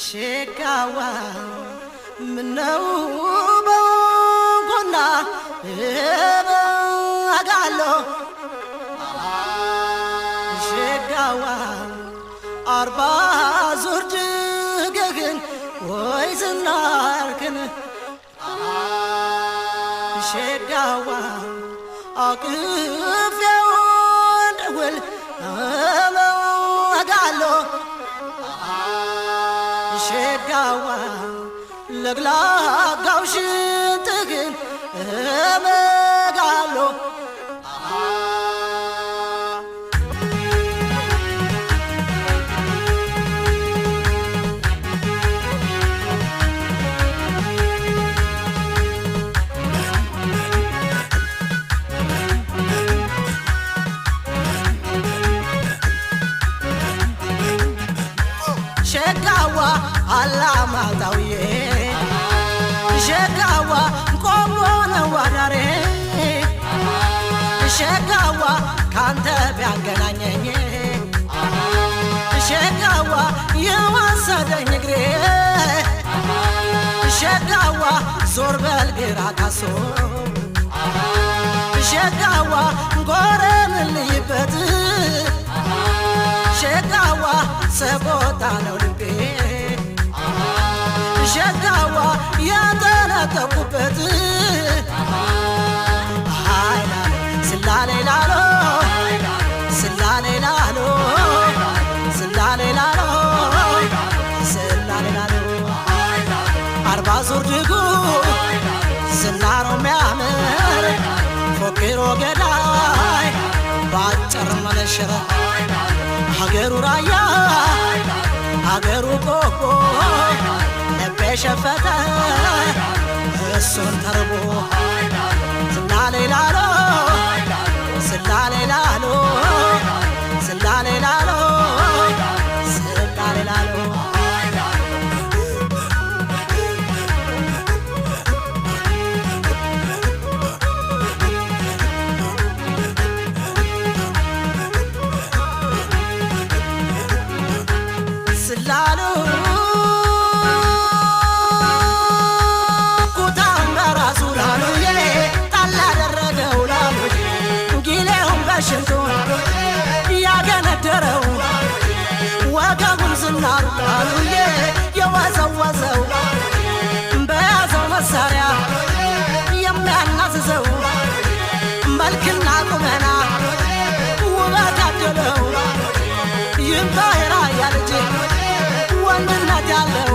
ሸጋዋ ምነው በጎና አጋሎ ሸጋዋ አርባ ዙር ድገግን ወይ ዝናርክን ሸጋዋ አቅፌው እንደውል አጋሎ ሸጋዋ ለግላጋው ሽንትህን እመጋሎ ሸጋዋ አላማጣውዬ ሸጋዋ ቆሞ ነው አዳሬ ሸጋዋ ካንተ ቢያገናኘኝ ሸጋዋ የወሰደኝ እግሬ ሸጋዋ ዞር በል ግራ ካሶ ሸጋዋ ጎረን ልይበት ሸጋዋ ሰቆጣ ነው ልቤ ሸጋዋ የተነጠቁበት ሃይላሎ ስላሌ ላሎ ስላሌ ላሎ ስላሌ ላሎ ስላሌ ላሎ አርባ ዙር ድጉ ዝናሮ ሚያምር ፎክሮ ገዳይ ባጭር መነሸረ ሀገሩ ራያ ሀገሩ ቆቦ ልቤ ሸፈተ እሱን ተርቦ ስላሌ ላሎ ስላሌ ላሎ ስላሌ ላሎ ስላሌ ላሎ ስላሉ ኩታም በራሱ ላሉዬ ጣል አደረገው ላሉዬ ጊሌውን በሽንቱ ያገነደረው ወገቡን ዝናሩ ላሉዬ የወዘወዘው በያዘው መሳሪያ የሚያናዝዘው መልክና ቁመና ውበት አደለው ይምታ የራያ ልጅ ወንድነት ያለው